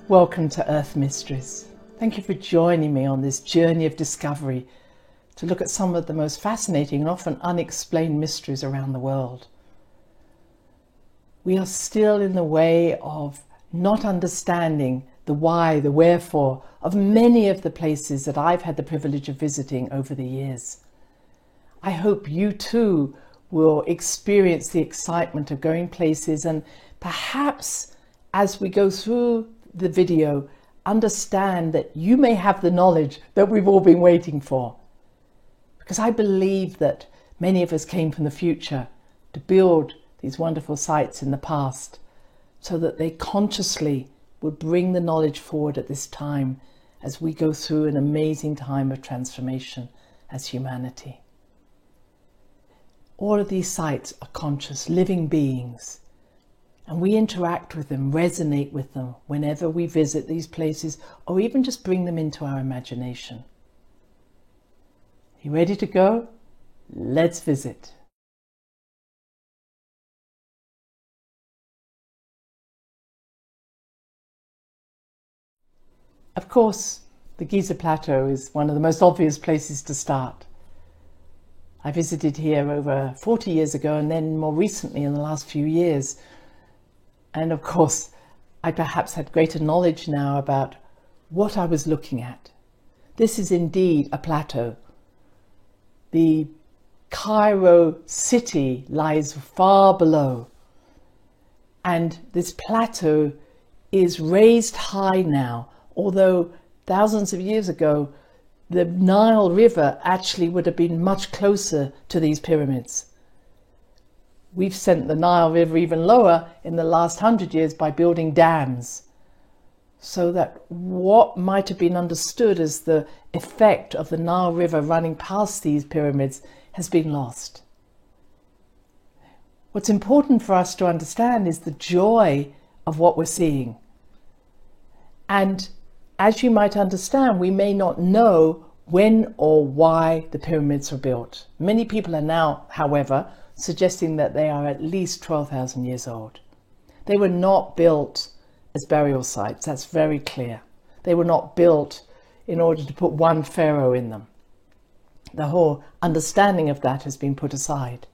Welcome to Earth Mysteries. Thank you for joining me on this journey of discovery to look at some of the most fascinating and often unexplained mysteries around the world. We are still in the way of not understanding the why, the wherefore of many of the places that I've had the privilege of visiting over the years. I hope you too will experience the excitement of going places, and perhaps as we go through the video, understand that you may have the knowledge that we've all been waiting for. Because I believe that many of us came from the future to build these wonderful sites in the past so that they consciously would bring the knowledge forward at this time as we go through an amazing time of transformation as humanity. All of these sites are conscious, living beings, and we interact with them, resonate with them whenever we visit these places or even just bring them into our imagination. You ready to go? Let's visit. Of course, the Giza Plateau is one of the most obvious places to start. I visited here over 40 years ago and then more recently in the last few years. And of course, I perhaps had greater knowledge now about what I was looking at. This is indeed a plateau. The Cairo city lies far below. And this plateau is raised high now, although thousands of years ago, the Nile River actually would have been much closer to these pyramids. We've sent the Nile River even lower in the last 100 years by building dams, so that what might have been understood as the effect of the Nile River running past these pyramids has been lost. What's important for us to understand is the joy of what we're seeing. And as you might understand, we may not know when or why the pyramids were built. Many people are now, however, suggesting that they are at least 12,000 years old. They were not built as burial sites, that's very clear. They were not built in order to put one pharaoh in them. The whole understanding of that has been put aside.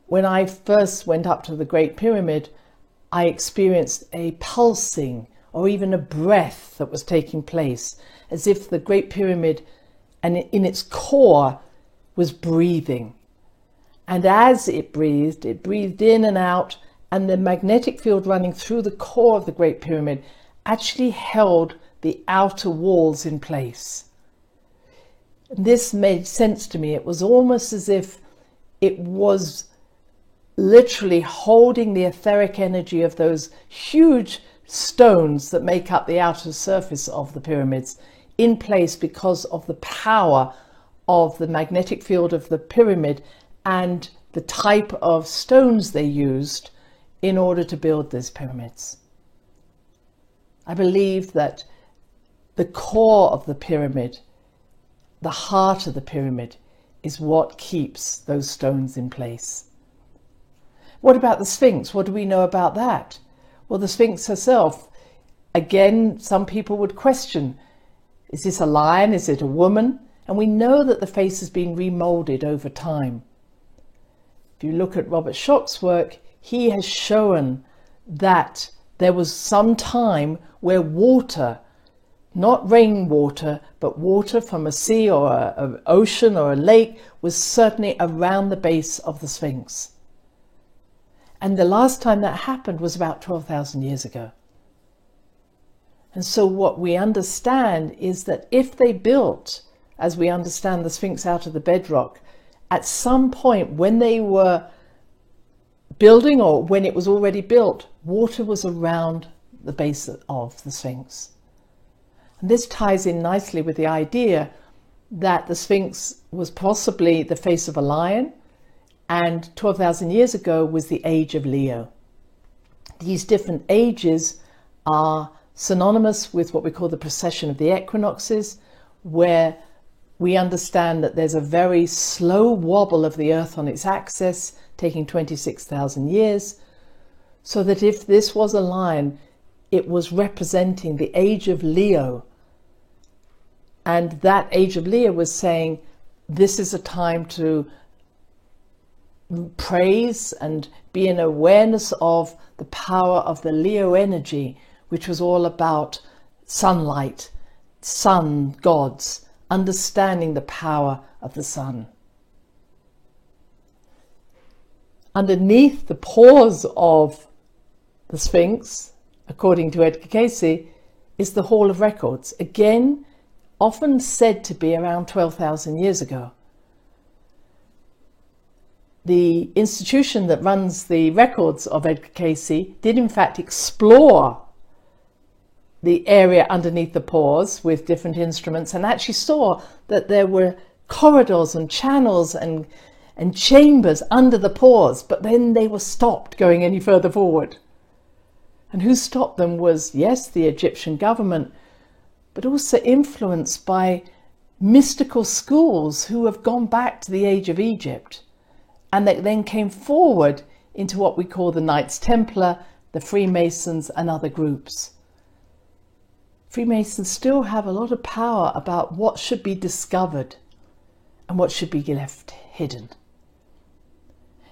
When I first went up to the Great Pyramid, I experienced a pulsing or even a breath that was taking place, as if the Great Pyramid and in its core was breathing. And as it breathed in and out, and the magnetic field running through the core of the Great Pyramid actually held the outer walls in place. This made sense to me. It was almost as if it was literally holding the etheric energy of those huge stones that make up the outer surface of the pyramids in place because of the power of the magnetic field of the pyramid and the type of stones they used in order to build these pyramids. I believe that the core of the pyramid, the heart of the pyramid, is what keeps those stones in place. What about the Sphinx? What do we know about that? Well, the Sphinx herself, again, some people would question, is this a lion? Is it a woman? And we know that the face has been remolded over time. If you look at Robert Schoch's work, he has shown that there was some time where water, not rainwater, but water from a sea or an ocean or a lake, was certainly around the base of the Sphinx. And the last time that happened was about 12,000 years ago. And so what we understand is that if they built, as we understand the Sphinx out of the bedrock, at some point when they were building or when it was already built, water was around the base of the Sphinx. And this ties in nicely with the idea that the Sphinx was possibly the face of a lion, and 12,000 years ago was the age of Leo. These different ages are synonymous with what we call the precession of the equinoxes, where we understand that there's a very slow wobble of the Earth on its axis, taking 26,000 years, so that if this was a lion, it was representing the age of Leo. And that age of Leo was saying, this is a time to praise and be in awareness of the power of the Leo energy, which was all about sunlight, sun gods, understanding the power of the sun. Underneath the pores of the Sphinx, according to Edgar Cayce, is the Hall of Records, again often said to be around 12,000 years ago. The institution that runs the records of Edgar Cayce did in fact explore the area underneath the pores with different instruments, and actually saw that there were corridors and channels and chambers under the pores, but then they were stopped going any further forward. And who stopped them was, yes, the Egyptian government, but also influenced by mystical schools who have gone back to the age of Egypt, and that then came forward into what we call the Knights Templar, the Freemasons and other groups. Freemasons still have a lot of power about what should be discovered and what should be left hidden.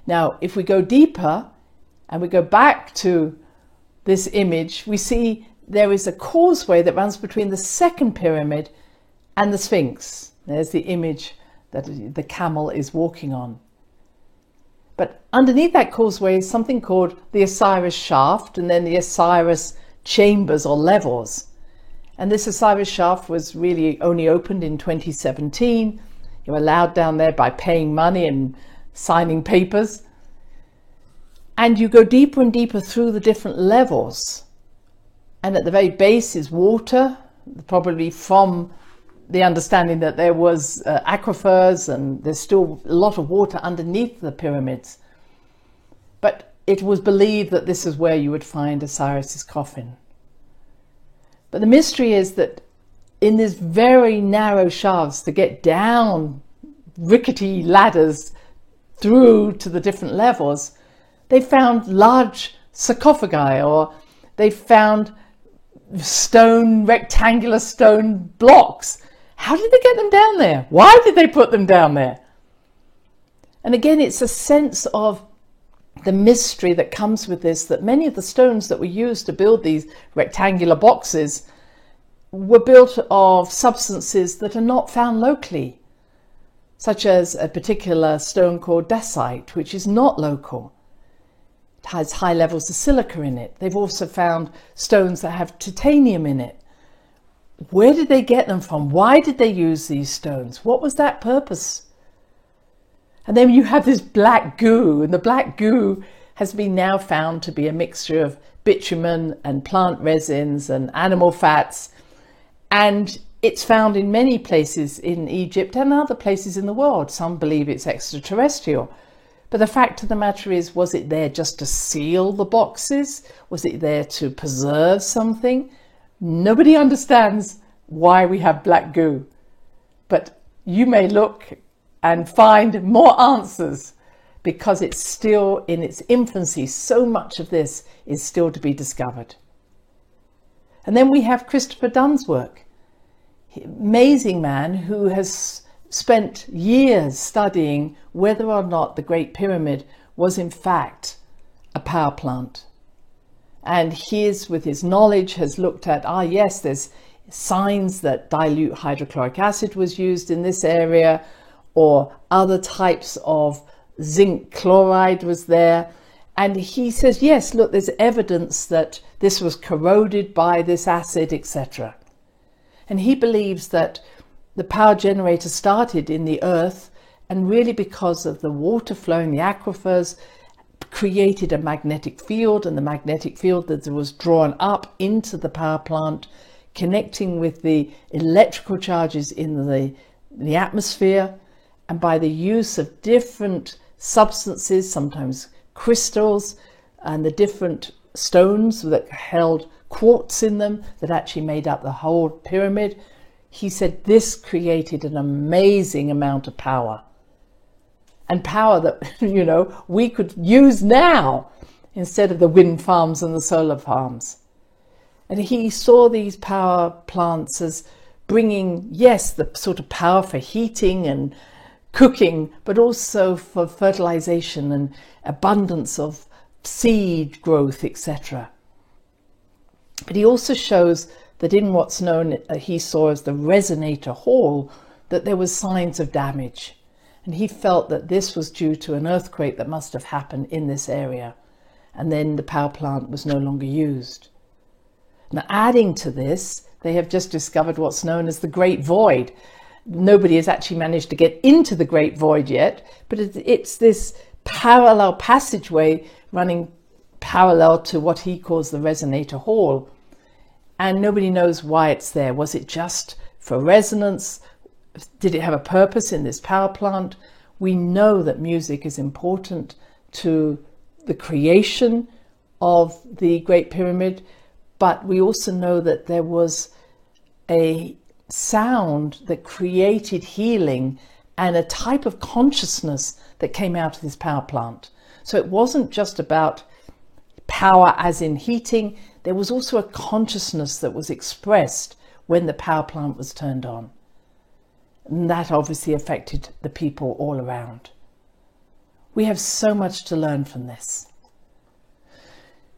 Now, if we go deeper and we go back to this image, we see there is a causeway that runs between the second pyramid and the Sphinx. There's the image that the camel is walking on. But underneath that causeway is something called the Osiris shaft, and then the Osiris chambers or levels. And this Osiris shaft was really only opened in 2017. You're allowed down there by paying money and signing papers. And you go deeper and deeper through the different levels. And at the very base is water, probably from the understanding that there was aquifers, and there's still a lot of water underneath the pyramids. But it was believed that this is where you would find Osiris's coffin. But the mystery is that in these very narrow shafts, to get down rickety ladders through to the different levels, they found large sarcophagi, or they found rectangular stone blocks. How did they get them down there? Why did they put them down there? And again, it's a sense of the mystery that comes with this, that many of the stones that were used to build these rectangular boxes were built of substances that are not found locally, such as a particular stone called dacite, which is not local. It has high levels of silica in it. They've also found stones that have titanium in it. Where did they get them from? Why did they use these stones? What was that purpose? And then you have this black goo, and the black goo has been now found to be a mixture of bitumen and plant resins and animal fats. And it's found in many places in Egypt and other places in the world. Some believe it's extraterrestrial. But the fact of the matter is, was it there just to seal the boxes? Was it there to preserve something? Nobody understands why we have black goo. But you may look and find more answers, because it's still in its infancy. So much of this is still to be discovered. And then we have Christopher Dunn's work. Amazing man who has spent years studying whether or not the Great Pyramid was in fact a power plant. And with his knowledge, has looked at, yes, there's signs that dilute hydrochloric acid was used in this area, or other types of zinc chloride was there. And he says, yes, look, there's evidence that this was corroded by this acid, etc. And he believes that the power generator started in the earth, and really because of the water flowing, the aquifers, created a magnetic field, and the magnetic field that was drawn up into the power plant, connecting with the electrical charges in the atmosphere, and by the use of different substances, sometimes crystals, and the different stones that held quartz in them that actually made up the whole pyramid, he said this created an amazing amount of power. And power that, we could use now instead of the wind farms and the solar farms. And he saw these power plants as bringing, yes, the sort of power for heating and cooking, but also for fertilization and abundance of seed growth, etc. But he also shows that in what's known, he saw as the resonator hall, that there was signs of damage. And he felt that this was due to an earthquake that must have happened in this area. And then the power plant was no longer used. Now, adding to this, they have just discovered what's known as the Great Void. Nobody has actually managed to get into the Great Void yet, but it's this parallel passageway running parallel to what he calls the resonator hall. And nobody knows why it's there. Was it just for resonance? Did it have a purpose in this power plant? We know that music is important to the creation of the Great Pyramid, but we also know that there was a sound that created healing and a type of consciousness that came out of this power plant. So it wasn't just about power as in heating, there was also a consciousness that was expressed when the power plant was turned on. And that obviously affected the people all around. We have so much to learn from this.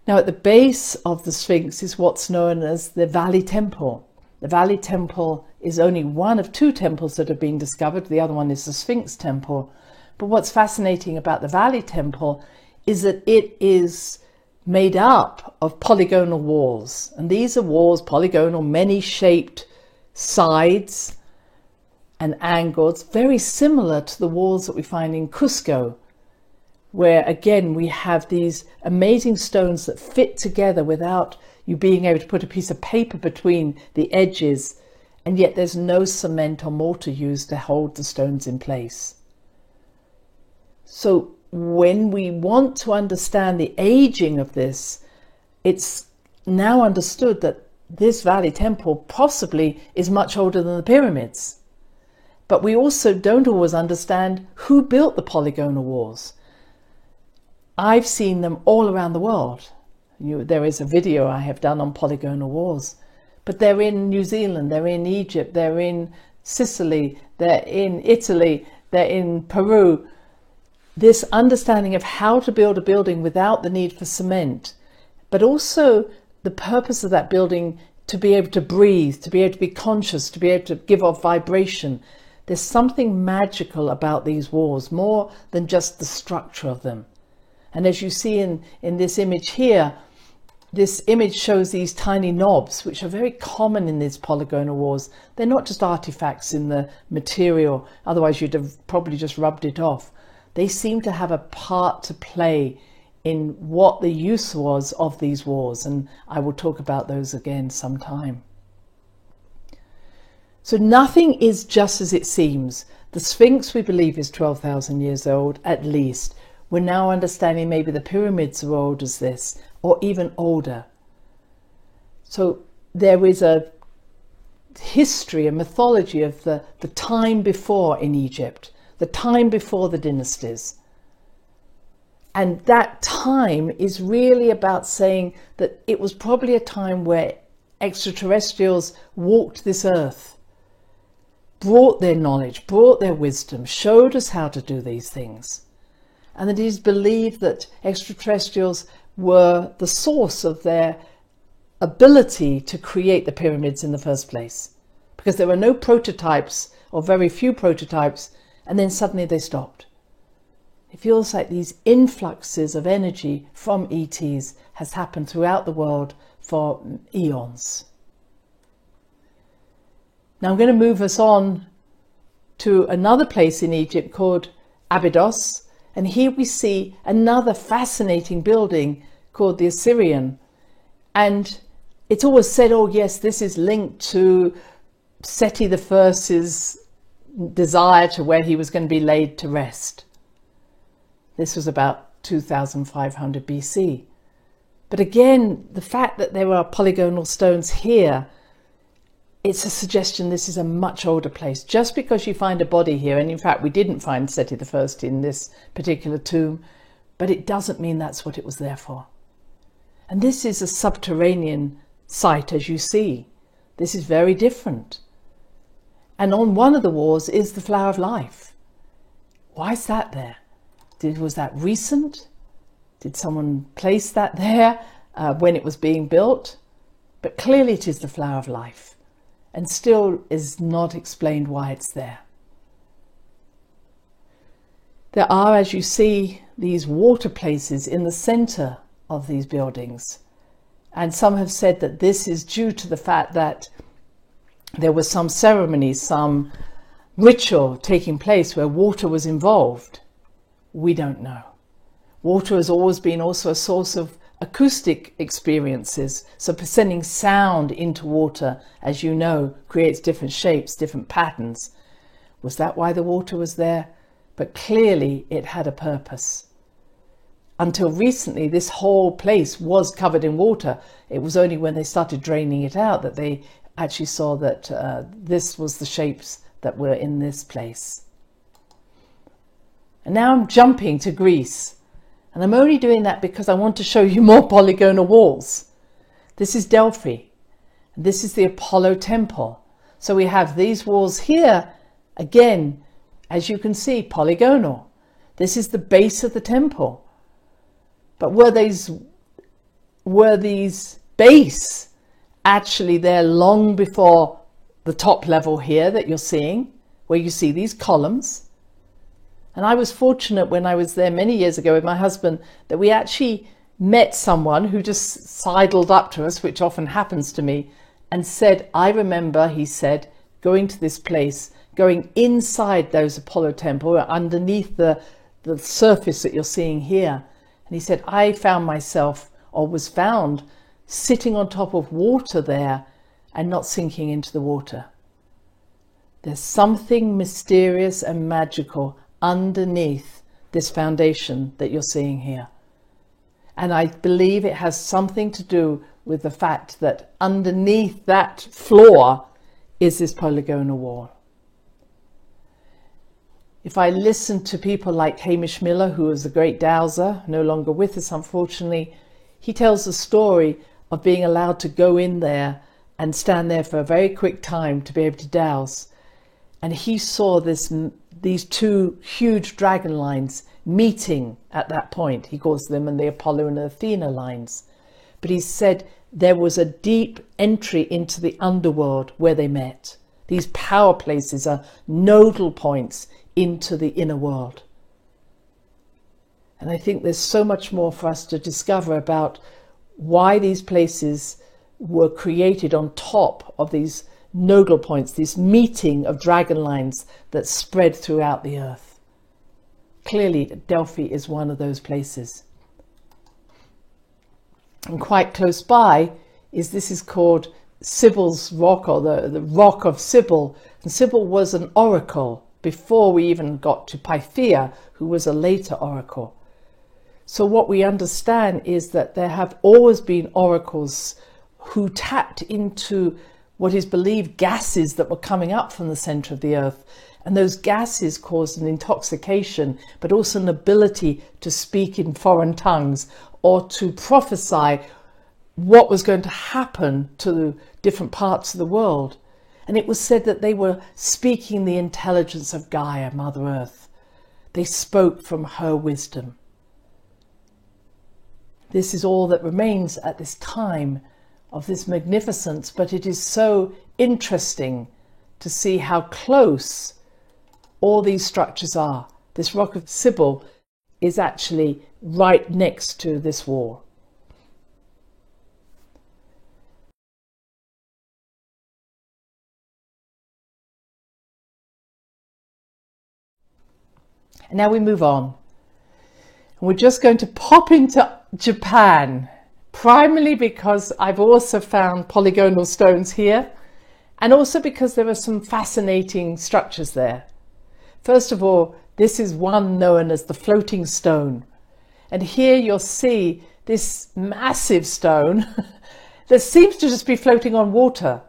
Now, at the base of the Sphinx is what's known as the Valley Temple. The Valley Temple is only one of two temples that have been discovered. The other one is the Sphinx Temple. But what's fascinating about the Valley Temple is that it is made up of polygonal walls. And these are walls, polygonal, many-shaped sides and angles, very similar to the walls that we find in Cusco, where again we have these amazing stones that fit together without you being able to put a piece of paper between the edges, and yet there's no cement or mortar used to hold the stones in place. So when we want to understand the aging of this, it's now understood that this Valley Temple possibly is much older than the pyramids. But we also don't always understand who built the polygonal walls. I've seen them all around the world. There is a video I have done on polygonal walls, but they're in New Zealand, they're in Egypt, they're in Sicily, they're in Italy, they're in Peru. This understanding of how to build a building without the need for cement, but also the purpose of that building to be able to breathe, to be able to be conscious, to be able to give off vibration. There's something magical about these walls, more than just the structure of them. And as you see in this image here, this image shows these tiny knobs, which are very common in these polygonal walls. They're not just artifacts in the material, otherwise you'd have probably just rubbed it off. They seem to have a part to play in what the use was of these walls, and I will talk about those again sometime. So nothing is just as it seems. The Sphinx, we believe, is 12,000 years old at least. We're now understanding maybe the pyramids are old as this, or even older. So there is a history, a mythology of the time before in Egypt, the time before the dynasties. And that time is really about saying that it was probably a time where extraterrestrials walked this earth, brought their knowledge, brought their wisdom, showed us how to do these things. And it is believed that extraterrestrials were the source of their ability to create the pyramids in the first place, because there were no prototypes, or very few prototypes, and then suddenly they stopped. It feels like these influxes of energy from ETs has happened throughout the world for eons. Now I'm going to move us on to another place in Egypt called Abydos. And here we see another fascinating building called the Assyrian. And it's always said, oh yes, this is linked to Seti I's desire to where he was going to be laid to rest. This was about 2500 BC. But again, the fact that there are polygonal stones here, it's a suggestion this is a much older place. Just because you find a body here, and in fact we didn't find Seti I in this particular tomb, but it doesn't mean that's what it was there for. And this is a subterranean site as you see. This is very different. And on one of the walls is the Flower of Life. Why is that there? Was that recent? Did someone place that there when it was being built? But clearly it is the Flower of Life, and still is not explained why it's there. There are, as you see, these water places in the center of these buildings. And some have said that this is due to the fact that there was some ceremony, some ritual taking place where water was involved. We don't know. Water has always been also a source of acoustic experiences. So sending sound into water, as you know, creates different shapes, different patterns. Was that why the water was there? But clearly it had a purpose. Until recently, this whole place was covered in water. It was only when they started draining it out that they actually saw that this was the shapes that were in this place. And now I'm jumping to Greece. And I'm only doing that because I want to show you more polygonal walls. This is Delphi. And this is the Apollo temple. So we have these walls here, again, as you can see, polygonal. This is the base of the temple. But were these base actually there long before the top level here that you're seeing, where you see these columns? And I was fortunate when I was there many years ago with my husband that we actually met someone who just sidled up to us, which often happens to me, and said, I remember, he said, going to this place, going inside those Apollo temple, underneath the surface that you're seeing here. And he said, I found myself, or was found, sitting on top of water there and not sinking into the water. There's something mysterious and magical underneath this foundation that you're seeing here. And I believe it has something to do with the fact that underneath that floor is this polygonal wall. If I listen to people like Hamish Miller, who was a great dowser, no longer with us unfortunately, he tells the story of being allowed to go in there and stand there for a very quick time to be able to dowse. And he saw these two huge dragon lines meeting at that point. He calls them the Apollo and the Athena lines. But he said there was a deep entry into the underworld where they met. These power places are nodal points into the inner world. And I think there's so much more for us to discover about why these places were created on top of these nodal points, this meeting of dragon lines that spread throughout the earth. Clearly, Delphi is one of those places. And quite close by this is called Sybil's Rock, or the Rock of Sybil. And Sybil was an oracle before we even got to Pythia, who was a later oracle. So what we understand is that there have always been oracles who tapped into what is believed gases that were coming up from the center of the earth. And those gases caused an intoxication, but also an ability to speak in foreign tongues or to prophesy what was going to happen to different parts of the world. And it was said that they were speaking the intelligence of Gaia, Mother Earth. They spoke from her wisdom. This is all that remains at this time of this magnificence, but it is so interesting to see how close all these structures are. This Rock of Sybil is actually right next to this wall. And now we move on. And we're just going to pop into Japan, primarily because I've also found polygonal stones here, and also because there are some fascinating structures there. First of all, this is one known as the floating stone. And here you'll see this massive stone that seems to just be floating on water,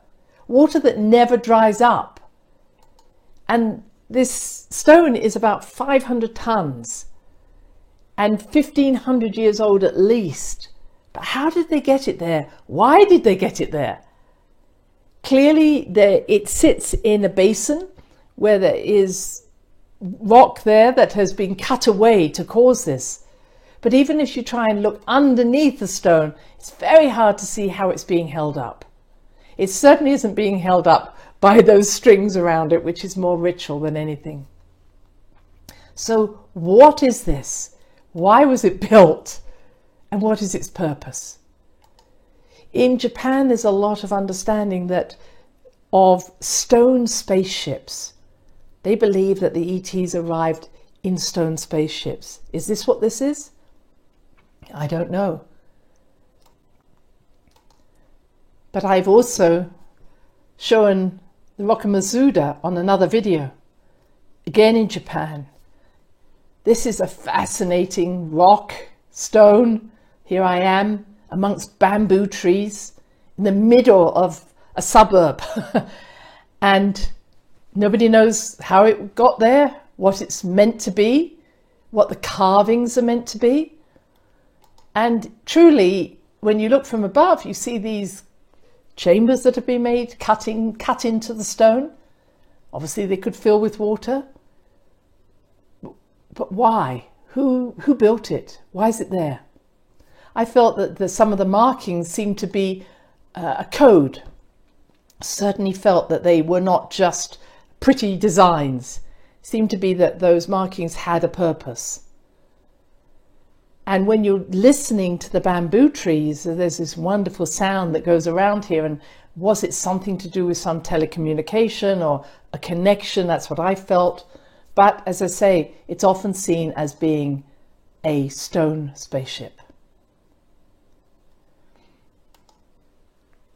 water that never dries up. And this stone is about 500 tons and 1,500 years old at least, But how did they get it there? Why did they get it there? Clearly, it sits in a basin where there is rock there that has been cut away to cause this. But even if you try and look underneath the stone, it's very hard to see how it's being held up. It certainly isn't being held up by those strings around it, which is more ritual than anything. So what is this? Why was it built? And what is its purpose? In Japan, there's a lot of understanding of stone spaceships. They believe that the ETs arrived in stone spaceships. Is this what this is? I don't know. But I've also shown the Rokamazuda on another video, again in Japan. This is a fascinating rock, stone. Here I am amongst bamboo trees in the middle of a suburb. And nobody knows how it got there, what it's meant to be, what the carvings are meant to be. And truly, when you look from above, you see these chambers that have been made, cut into the stone. Obviously, they could fill with water. But why? Who built it? Why is it there? I felt that some of the markings seemed to be a code. Certainly felt that they were not just pretty designs. It seemed to be that those markings had a purpose. And when you're listening to the bamboo trees, there's this wonderful sound that goes around here. And was it something to do with some telecommunication or a connection? That's what I felt. But as I say, it's often seen as being a stone spaceship.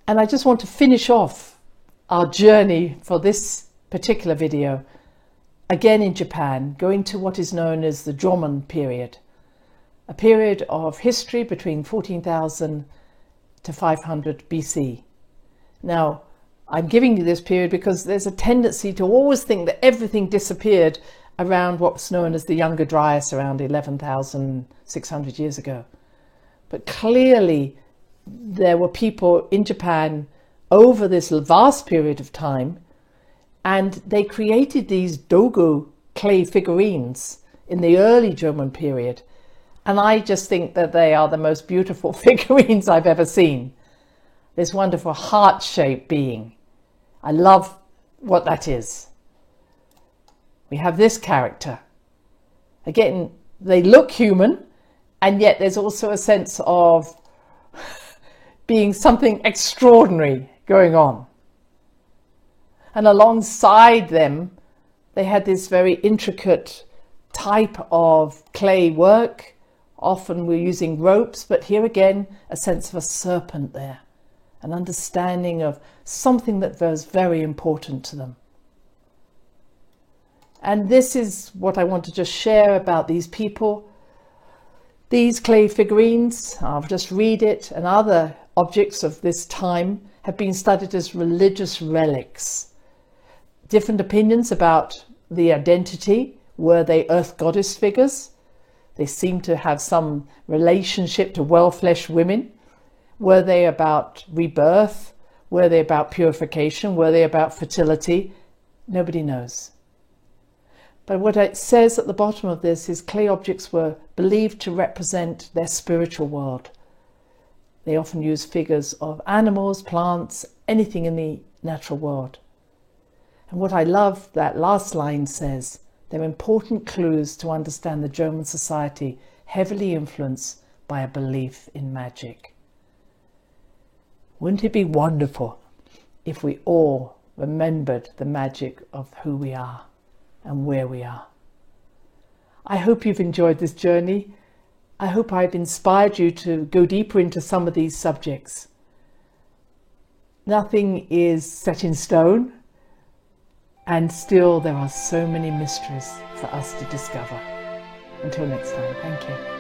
And I just want to finish off our journey for this particular video, again in Japan, going to what is known as the Jomon period, a period of history between 14,000 to 500 BC. Now, I'm giving you this period because there's a tendency to always think that everything disappeared around what's known as the Younger Dryas around 11,600 years ago. But clearly, there were people in Japan over this vast period of time, and they created these dogu clay figurines in the early Jomon period. And I just think that they are the most beautiful figurines I've ever seen. This wonderful heart-shaped being. I love what that is. We have this character. Again, they look human, and yet there's also a sense of being something extraordinary going on. And alongside them, they had this very intricate type of clay work. Often we're using ropes, but here again, a sense of a serpent there, an understanding of something that was very important to them. And this is what I want to just share about these people. These clay figurines, I'll just read it, and other objects of this time have been studied as religious relics. Different opinions about the identity. Were they earth goddess figures? They seem to have some relationship to well-fleshed women. Were they about rebirth? Were they about purification? Were they about fertility? Nobody knows. But what it says at the bottom of this is clay objects were believed to represent their spiritual world. They often use figures of animals, plants, anything in the natural world. And what I love, that last line says, they're important clues to understand the Jomon society heavily influenced by a belief in magic. Wouldn't it be wonderful if we all remembered the magic of who we are and where we are? I hope you've enjoyed this journey. I hope I've inspired you to go deeper into some of these subjects. Nothing is set in stone, and still there are so many mysteries for us to discover. Until next time, thank you.